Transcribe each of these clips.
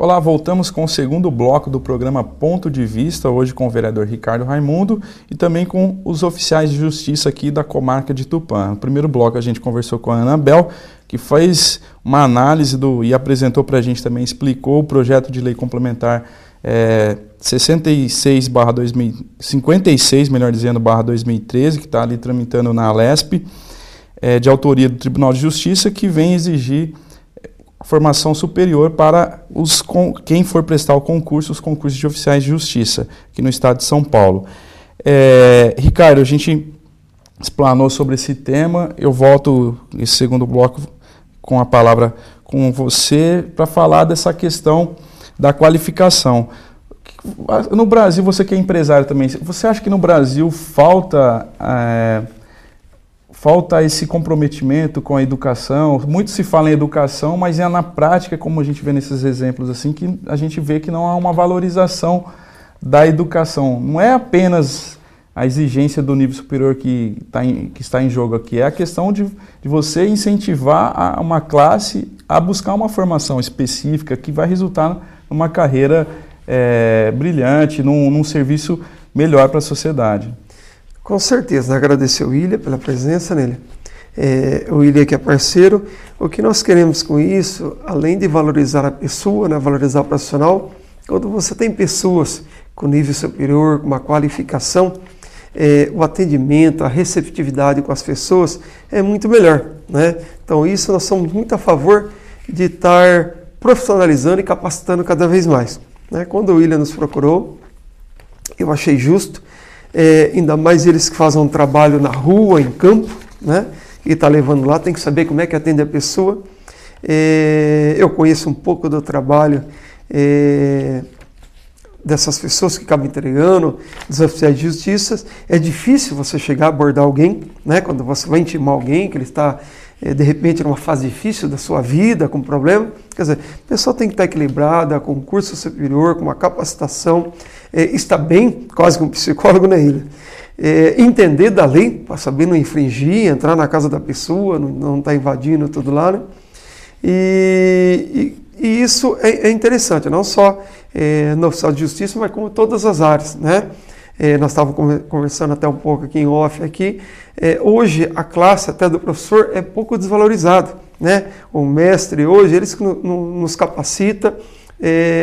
Olá, voltamos com o segundo bloco do programa Ponto de Vista, hoje com o vereador Ricardo Raimundo e também com os oficiais de justiça aqui da comarca de Tupã. No primeiro bloco a gente conversou com a Anabel, que fez uma análise e apresentou para a gente também, explicou o projeto de lei complementar 56, melhor dizendo, /2013, que está ali tramitando na Alesp, de autoria do Tribunal de Justiça, que vem exigir formação superior para quem for prestar o concurso, os concursos de oficiais de justiça, aqui no estado de São Paulo. Ricardo, a gente explanou sobre esse tema, eu volto esse segundo bloco com a palavra com você para falar dessa questão da qualificação. No Brasil, você que é empresário também, você acha que no Brasil falta esse comprometimento com a educação? Muito se fala em educação, mas é na prática, como a gente vê nesses exemplos, assim, que a gente vê que não há uma valorização da educação. Não é apenas a exigência do nível superior que está em jogo aqui, é a questão de você incentivar uma classe a buscar uma formação específica que vai resultar numa carreira brilhante, num serviço melhor para a sociedade. Com certeza, agradecer o William pela presença nele. O William que é parceiro. O que nós queremos com isso, além de valorizar a pessoa, né, valorizar o profissional, quando você tem pessoas com nível superior, com uma qualificação, o atendimento, a receptividade com as pessoas é muito melhor, né? Então isso nós somos muito a favor de estar profissionalizando e capacitando cada vez mais, né? Quando o William nos procurou, eu achei justo, ainda mais eles que fazem um trabalho na rua, em campo, né? E está levando lá, tem que saber como é que atende a pessoa. Eu conheço um pouco do trabalho dessas pessoas que acabam entregando, dos oficiais de justiça. É difícil você chegar a abordar alguém, né? Quando você vai intimar alguém, que ele está, de repente, numa fase difícil da sua vida, com problema. Quer dizer, a pessoa tem que estar equilibrada, com um curso superior, com uma capacitação, está bem, quase que um psicólogo, né, Ilha? Entender da lei, para saber não infringir, entrar na casa da pessoa, não estar invadindo tudo lá, né? E isso é interessante, não só no oficial de justiça, mas como todas as áreas, né? Nós estávamos conversando até um pouco aqui em off aqui. Hoje a classe até do professor é pouco desvalorizada, né? O mestre hoje, eles que nos capacita,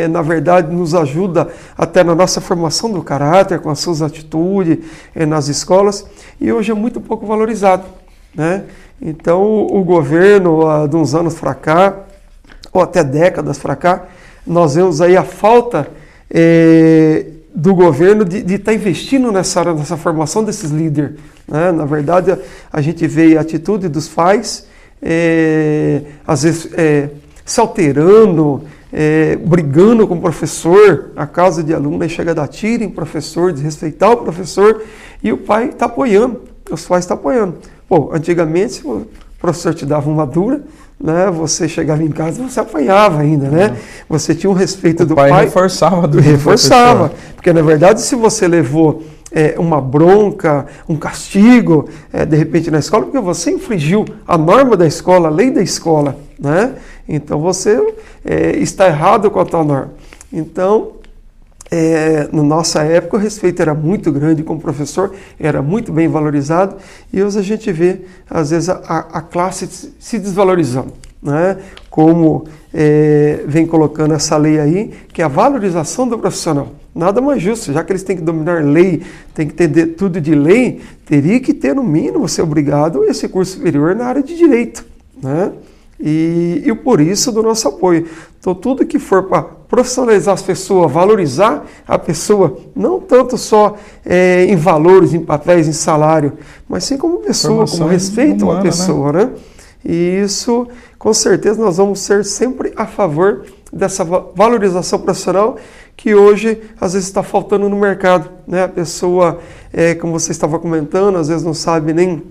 na verdade nos ajuda até na nossa formação do caráter, com as suas atitudes nas escolas, e hoje é muito pouco valorizado, né? Então o governo, de uns anos para cá, ou até décadas para cá, nós vemos aí a falta do governo de estar investindo nessa área, nessa formação desses líderes, né? Na verdade, a gente vê a atitude dos pais, às vezes se alterando, brigando com o professor, a causa de aluno, aí chega a dar tiro em professor, desrespeitar o professor, e o pai está apoiando, os pais estão apoiando. Pô, antigamente, se o professor te dava uma dura, né, você chegava em casa, você apanhava ainda, né? Você tinha um respeito do pai. Reforçava porque na verdade, se você levou uma bronca, um castigo, de repente na escola, porque você infringiu a norma da escola, a lei da escola, né? Então você está errado com a tal norma. Então, na nossa época o respeito era muito grande com o professor, era muito bem valorizado, e hoje a gente vê, às vezes, a classe se desvalorizando, né? Como vem colocando essa lei aí, que é a valorização do profissional. Nada mais justo, já que eles têm que dominar lei, têm que ter tudo de lei, teria que ter, no mínimo, ser obrigado esse curso superior na área de direito, né? E por isso do nosso apoio. Então tudo que for para profissionalizar as pessoas, valorizar a pessoa, não tanto só em valores, em papéis, em salário, mas sim como pessoa, como respeito humana, a pessoa, né? E isso, com certeza, nós vamos ser sempre a favor dessa valorização profissional que hoje, às vezes, está faltando no mercado, né? A pessoa, como você estava comentando, às vezes não sabe nem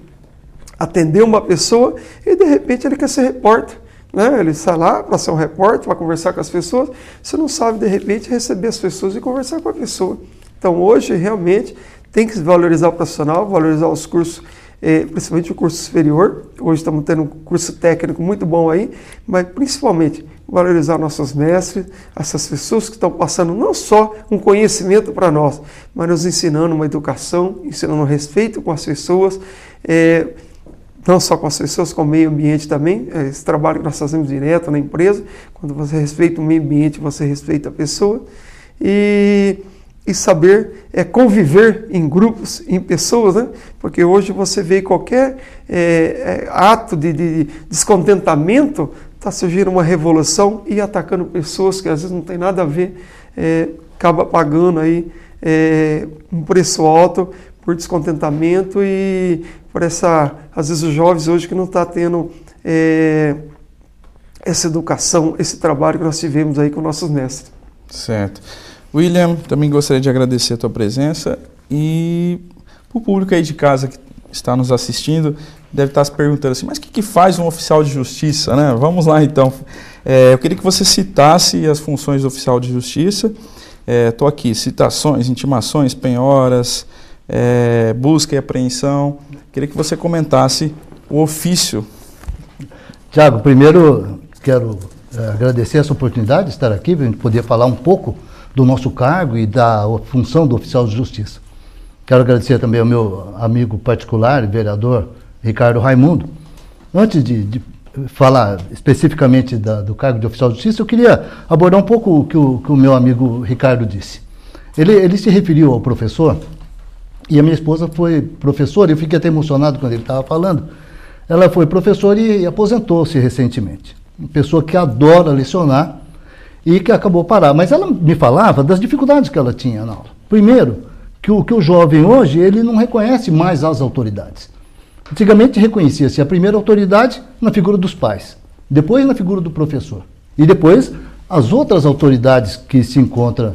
atender uma pessoa e, de repente, ele quer ser repórter, né? Ele sai lá para ser um repórter, para conversar com as pessoas, você não sabe, de repente, receber as pessoas e conversar com a pessoa. Então, hoje, realmente, tem que valorizar o profissional, valorizar os cursos principalmente o curso superior. Hoje estamos tendo um curso técnico muito bom aí, mas principalmente valorizar nossos mestres, essas pessoas que estão passando não só um conhecimento para nós, mas nos ensinando uma educação, ensinando respeito com as pessoas, não só com as pessoas, com o meio ambiente também. Esse trabalho que nós fazemos direto na empresa, quando você respeita o meio ambiente, você respeita a pessoa, e saber conviver em grupos, em pessoas, né? Porque hoje você vê qualquer ato de descontentamento, está surgindo uma revolução e atacando pessoas que às vezes não tem nada a ver, acaba pagando aí um preço alto por descontentamento e por essa, às vezes os jovens hoje que não estão tendo essa educação, esse trabalho que nós tivemos aí com nossos mestres. Certo. William, também gostaria de agradecer a tua presença e para o público aí de casa que está nos assistindo, deve estar se perguntando assim, mas o que faz um oficial de justiça, né? Vamos lá então. Eu queria que você citasse as funções do oficial de justiça. Estou aqui, citações, intimações, penhoras, busca e apreensão. Queria que você comentasse o ofício. Tiago, primeiro quero agradecer essa oportunidade de estar aqui, para a gente poder falar um pouco do nosso cargo e da função do oficial de justiça. Quero agradecer também ao meu amigo particular, vereador Ricardo Raimundo. Antes de falar especificamente do cargo de oficial de justiça, eu queria abordar um pouco o que o meu amigo Ricardo disse. Ele se referiu ao professor, e a minha esposa foi professora, eu fiquei até emocionado quando ele estava falando. Ela foi professora e aposentou-se recentemente. Uma pessoa que adora lecionar e que acabou parar. Mas ela me falava das dificuldades que ela tinha na aula. Primeiro, que o jovem hoje, ele não reconhece mais as autoridades. Antigamente reconhecia-se a primeira autoridade na figura dos pais, depois na figura do professor, e depois as outras autoridades que se encontram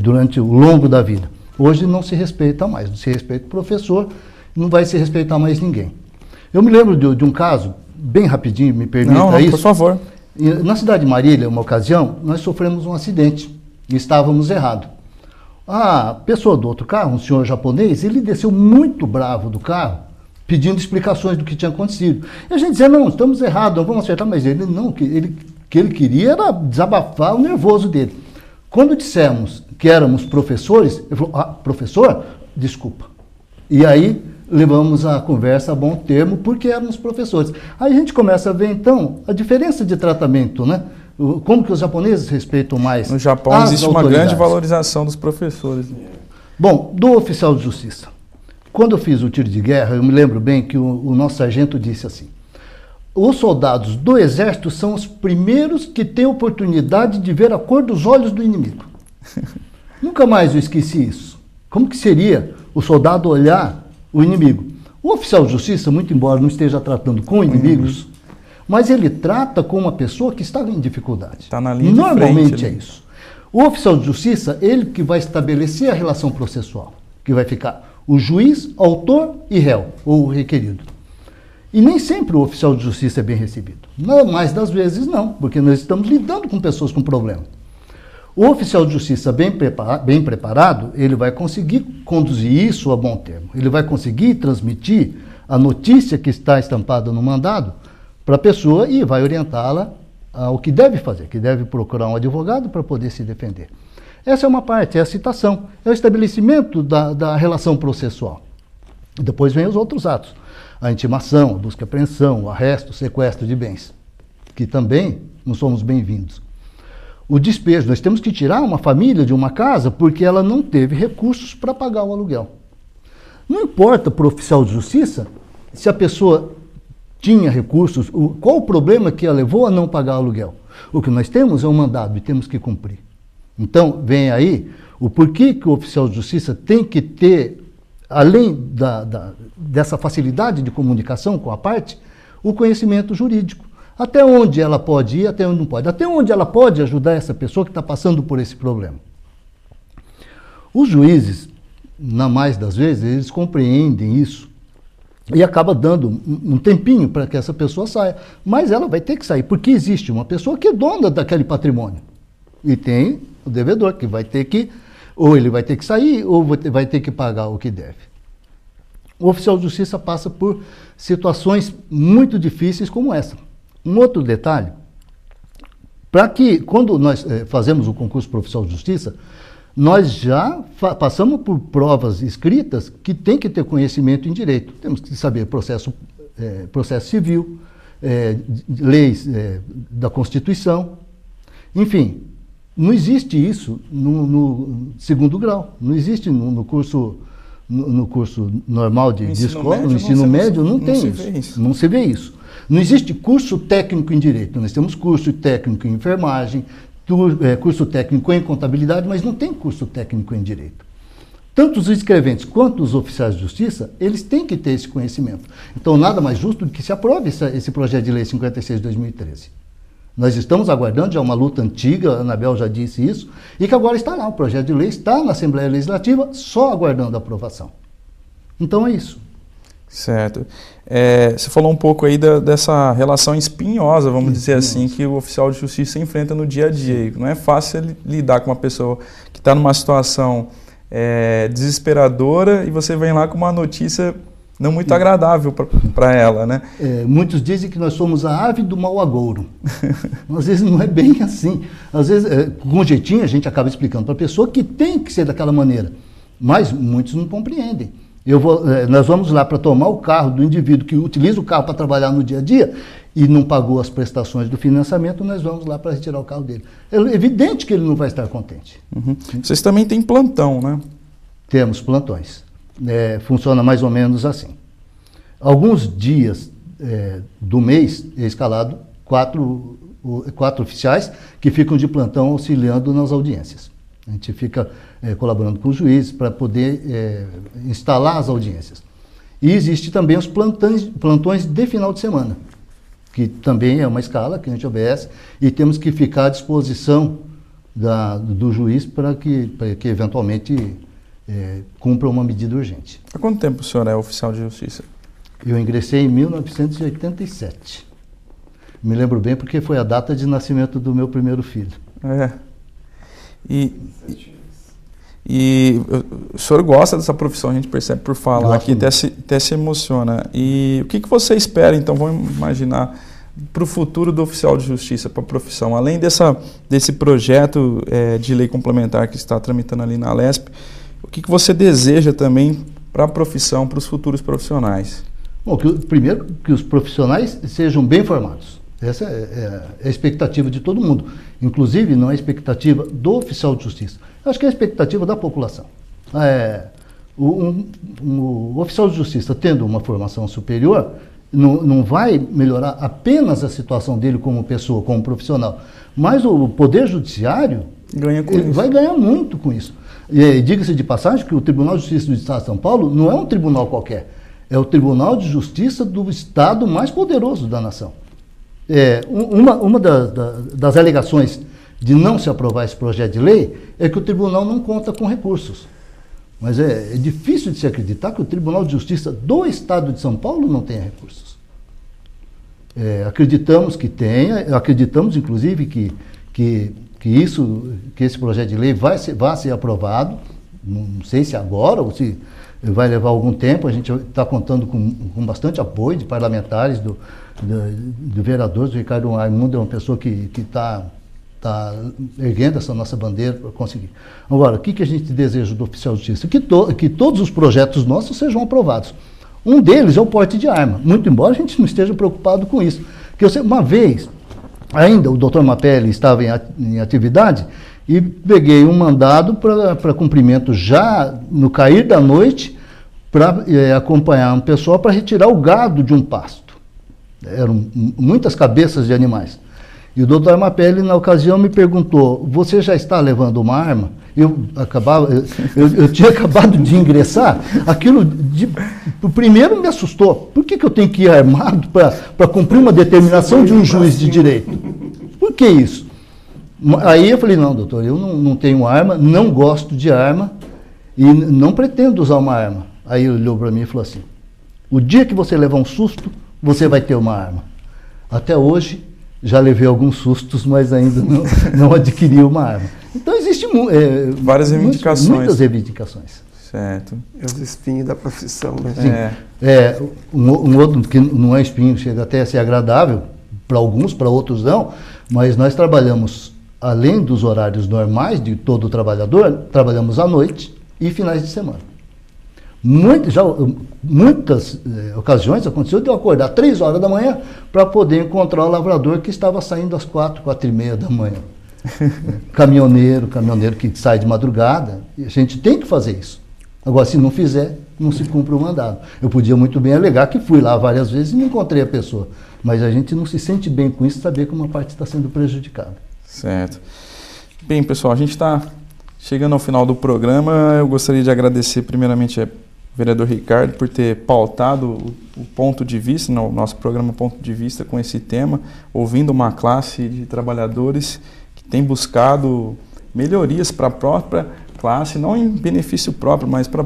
durante o longo da vida. Hoje não se respeita mais, não se respeita o professor, não vai se respeitar mais ninguém. Eu me lembro de um caso, bem rapidinho, me permita isso. Por favor. Na cidade de Marília, uma ocasião, nós sofremos um acidente e estávamos errados. A pessoa do outro carro, um senhor japonês, ele desceu muito bravo do carro, pedindo explicações do que tinha acontecido. E a gente dizia, não, estamos errados, não vamos acertar, mas ele não, que ele queria era desabafar o nervoso dele. Quando dissemos que éramos professores, ele falou, professor? Desculpa. E aí levamos a conversa a bom termo, porque éramos professores. Aí a gente começa a ver, então, a diferença de tratamento, né? Como que os japoneses respeitam mais no Japão existe uma grande valorização dos professores. Bom, do oficial de justiça. Quando eu fiz o tiro de guerra, eu me lembro bem que o nosso sargento disse assim, os soldados do exército são os primeiros que têm oportunidade de ver a cor dos olhos do inimigo. Nunca mais eu esqueci isso. Como que seria o soldado olhar o inimigo? O oficial de justiça, muito embora não esteja tratando com inimigos, mas ele trata com uma pessoa que está em dificuldade. Está na linha Normalmente de frente, é isso. O oficial de justiça, ele que vai estabelecer a relação processual, que vai ficar o juiz, autor e réu, ou requerido. E nem sempre o oficial de justiça é bem recebido. Na mais das vezes não, porque nós estamos lidando com pessoas com problema. O oficial de justiça bem preparado, ele vai conseguir conduzir isso a bom termo. Ele vai conseguir transmitir a notícia que está estampada no mandado para a pessoa e vai orientá-la ao que deve fazer, que deve procurar um advogado para poder se defender. Essa é uma parte, é a citação, é o estabelecimento da relação processual. Depois vem os outros atos, a intimação, a busca e apreensão, o arresto, o sequestro de bens, que também não somos bem-vindos. O despejo, nós temos que tirar uma família de uma casa porque ela não teve recursos para pagar o aluguel. Não importa para o oficial de justiça se a pessoa tinha recursos, qual o problema que a levou a não pagar o aluguel. O que nós temos é um mandado e temos que cumprir. Então, vem aí o porquê que o oficial de justiça tem que ter, além dessa facilidade de comunicação com a parte, o conhecimento jurídico. Até onde ela pode ir, até onde não pode. Até onde ela pode ajudar essa pessoa que está passando por esse problema. Os juízes, na mais das vezes, eles compreendem isso e acaba dando um tempinho para que essa pessoa saia. Mas ela vai ter que sair, porque existe uma pessoa que é dona daquele patrimônio. E tem o devedor, que vai ter que, ou ele vai ter que sair, ou vai ter que pagar o que deve. o oficial de justiça passa por situações muito difíceis como essa. Um outro detalhe, para que, quando nós fazemos o concurso para oficial de justiça, nós já passamos por provas escritas que tem que ter conhecimento em direito. Temos que saber processo civil, leis da Constituição, enfim, não existe isso no segundo grau, não existe no curso normal de escola, no ensino médio, não tem isso, não se vê isso. Não existe curso técnico em direito, nós temos curso técnico em enfermagem, curso técnico em contabilidade, mas não tem curso técnico em direito. Tanto os escreventes quanto os oficiais de justiça, eles têm que ter esse conhecimento. Então, nada mais justo do que se aprove esse projeto de lei 56 de 2013. Nós estamos aguardando, já é uma luta antiga, a Anabel já disse isso, e que agora está lá, o projeto de lei está na Assembleia Legislativa, só aguardando a aprovação. Então, é isso. Certo. Você falou um pouco aí dessa relação espinhosa, vamos dizer assim, que o oficial de justiça enfrenta no dia a dia. Sim. Não é fácil lidar com uma pessoa que está numa situação desesperadora e você vem lá com uma notícia não muito agradável para ela, né? Muitos dizem que nós somos a ave do mau agouro. Às vezes não é bem assim. Às vezes, com um jeitinho, a gente acaba explicando para a pessoa que tem que ser daquela maneira. Mas muitos não compreendem. Nós vamos lá para tomar o carro do indivíduo que utiliza o carro para trabalhar no dia a dia e não pagou as prestações do financiamento, nós vamos lá para retirar o carro dele. É evidente que ele não vai estar contente. Uhum. Vocês também têm plantão, né? Temos plantões. Funciona mais ou menos assim. Alguns dias do mês é escalado quatro oficiais que ficam de plantão auxiliando nas audiências. A gente fica colaborando com os juízes para poder instalar as audiências. E existe também os plantões de final de semana, que também é uma escala que a gente obedece e temos que ficar à disposição do juiz para que eventualmente cumpra uma medida urgente. Há quanto tempo o senhor é oficial de justiça? Eu ingressei em 1987. Me lembro bem porque foi a data de nascimento do meu primeiro filho. E o senhor gosta dessa profissão, a gente percebe por falar aqui, até se emociona. E o que você espera, então, vamos imaginar, para o futuro do oficial de justiça, para a profissão? Além desse projeto de lei complementar que está tramitando ali na Alesp, o que você deseja também para a profissão, para os futuros profissionais? Bom, primeiro, que os profissionais sejam bem formados. Essa é a expectativa de todo mundo. Inclusive, não é a expectativa do oficial de justiça. Acho que é a expectativa da população. O oficial de justiça, tendo uma formação superior, não vai melhorar apenas a situação dele como pessoa, como profissional, mas o Poder Judiciário vai ganhar muito com isso. E diga-se de passagem que o Tribunal de Justiça do Estado de São Paulo não é um tribunal qualquer. É o Tribunal de Justiça do Estado mais poderoso da nação. Uma das alegações de não se aprovar esse projeto de lei é que o tribunal não conta com recursos. Mas é difícil de se acreditar que o Tribunal de Justiça do Estado de São Paulo não tenha recursos. Acreditamos que tenha, acreditamos inclusive que esse projeto de lei vai ser aprovado, não sei se agora ou se vai levar algum tempo. A gente está contando com bastante apoio de parlamentares, do vereador, do Ricardo Raimundo, é uma pessoa que está erguendo essa nossa bandeira para conseguir. Agora, o que a gente deseja do oficial de justiça? Que todos os projetos nossos sejam aprovados. Um deles é o porte de arma, muito embora a gente não esteja preocupado com isso. Porque uma vez, ainda o doutor Mapelli estava em atividade, e peguei um mandado para cumprimento já no cair da noite, para acompanhar um pessoal para retirar o gado de um pasto. Eram muitas cabeças de animais. E o doutor Mapelli, na ocasião, me perguntou: você já está levando uma arma? Eu tinha acabado de ingressar. Aquilo, primeiro, me assustou. Por que eu tenho que ir armado para cumprir uma determinação de um juiz de direito? Por que isso? Aí eu falei: não, doutor, eu não tenho arma, não gosto de arma e não pretendo usar uma arma. Aí ele olhou para mim e falou assim: o dia que você levar um susto, você vai ter uma arma. Até hoje, já levei alguns sustos, mas ainda não adquiri uma arma. Então, existem várias reivindicações. Muitas reivindicações. Certo. É os espinhos da profissão, né? Sim. Um outro que não é espinho, chega até a ser agradável, para alguns, para outros não, mas nós trabalhamos, além dos horários normais de todo trabalhador, trabalhamos à noite e finais de semana. Muitas ocasiões aconteceu de eu acordar 3 horas da manhã para poder encontrar o lavrador que estava saindo às 4h30 da manhã. Caminhoneiro que sai de madrugada, e a gente tem que fazer isso. Agora, se não fizer, não se cumpre o mandado. Eu podia muito bem alegar que fui lá várias vezes e não encontrei a pessoa, mas a gente não se sente bem com isso, saber que uma parte está sendo prejudicada. Certo. Bem, pessoal, a gente está chegando ao final do programa. Eu gostaria de agradecer primeiramente ao vereador Ricardo por ter pautado o ponto de vista, no nosso programa Ponto de Vista, com esse tema, ouvindo uma classe de trabalhadores que tem buscado melhorias para a própria classe, não em benefício próprio, mas para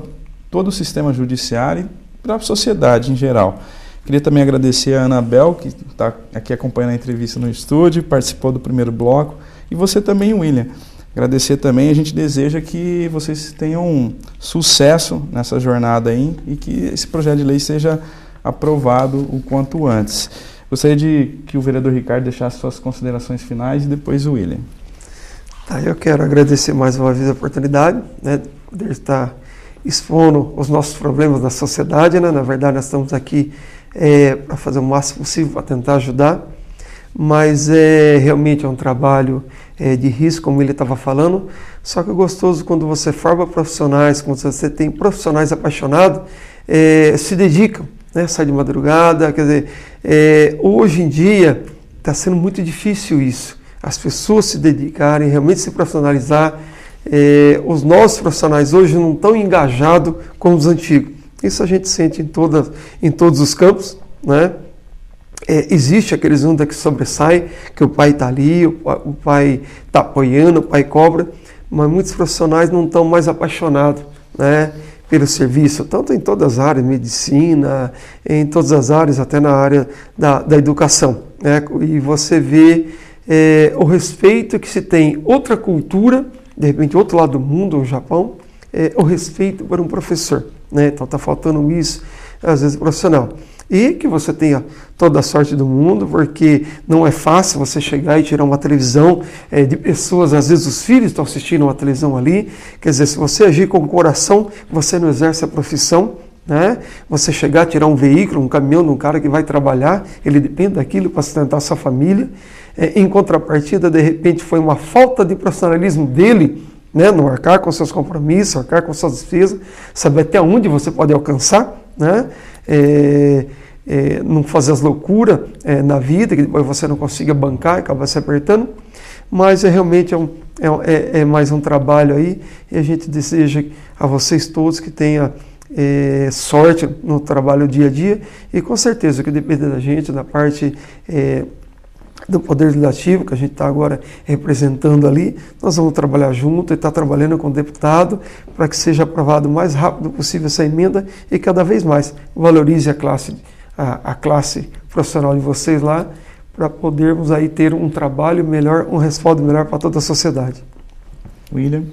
todo o sistema judiciário e para a sociedade em geral. Queria também agradecer a Anabel, que está aqui acompanhando a entrevista no estúdio, participou do primeiro bloco, e você também, William. Agradecer também, a gente deseja que vocês tenham sucesso nessa jornada aí e que esse projeto de lei seja aprovado o quanto antes. Gostaria de que o vereador Ricardo deixasse suas considerações finais e depois o William. Tá, eu quero agradecer mais uma vez a oportunidade, né, de poder estar expondo os nossos problemas da sociedade, né? Na verdade, nós estamos aqui para fazer o máximo possível para tentar ajudar, mas realmente é um trabalho de risco, como ele estava falando, só que é gostoso quando você forma profissionais, quando você tem profissionais apaixonados, se dedicam, né? Sai de madrugada, quer dizer, hoje em dia está sendo muito difícil isso, as pessoas se dedicarem, realmente se profissionalizar. Os nossos profissionais hoje não estão engajados como os antigos. Isso a gente sente em todos os campos, né? Existe aqueles um que sobressai, que o pai está ali, o pai está apoiando, o pai cobra, mas muitos profissionais não estão mais apaixonados, né, pelo serviço, tanto em todas as áreas, medicina, em todas as áreas, até na área da educação, né? E você vê o respeito que se tem, outra cultura, de repente outro lado do mundo, o Japão, o respeito por um professor, né? Então está faltando isso, às vezes, profissional. E que você tenha toda a sorte do mundo, porque não é fácil você chegar e tirar uma televisão de pessoas, às vezes os filhos estão assistindo uma televisão ali, quer dizer, se você agir com o coração, você não exerce a profissão, né? Você chegar a tirar um veículo, um caminhão de um cara que vai trabalhar, ele depende daquilo para sustentar a sua família, em contrapartida, de repente, foi uma falta de profissionalismo dele, né? Não arcar com seus compromissos, arcar com suas despesas, saber até onde você pode alcançar, né? Não fazer as loucuras na vida, que depois você não consiga bancar e acaba se apertando, mas realmente é mais um trabalho aí, e a gente deseja a vocês todos que tenham sorte no trabalho dia a dia, e com certeza que depende da gente, da parte do Poder Legislativo, que a gente está agora representando ali, nós vamos trabalhar junto e estar trabalhando com o deputado para que seja aprovado o mais rápido possível essa emenda e cada vez mais valorize a classe profissional de vocês lá, para podermos aí ter um trabalho melhor, um respaldo melhor para toda a sociedade. William?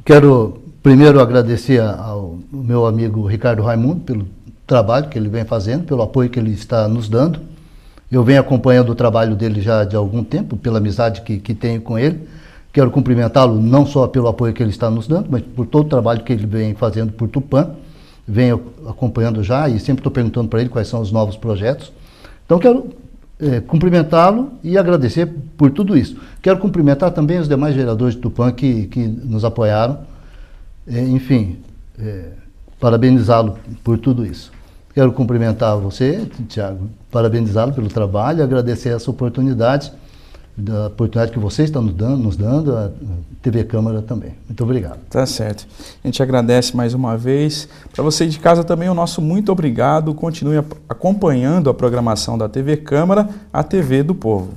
Quero primeiro agradecer ao meu amigo Ricardo Raimundo pelo trabalho que ele vem fazendo, pelo apoio que ele está nos dando. Eu venho acompanhando o trabalho dele já de algum tempo, pela amizade que tenho com ele. Quero cumprimentá-lo não só pelo apoio que ele está nos dando, mas por todo o trabalho que ele vem fazendo por Tupã. Venho acompanhando já e sempre estou perguntando para ele quais são os novos projetos. Então quero cumprimentá-lo e agradecer por tudo isso. Quero cumprimentar também os demais vereadores de Tupã que nos apoiaram. Enfim, parabenizá-lo por tudo isso. Quero cumprimentar você, Tiago, parabenizá-lo pelo trabalho e agradecer essa oportunidade, da oportunidade que vocês estão nos dando, a TV Câmara também. Muito obrigado. Tá certo. A gente agradece mais uma vez. Para você de casa também, o nosso muito obrigado. Continue acompanhando a programação da TV Câmara, a TV do Povo.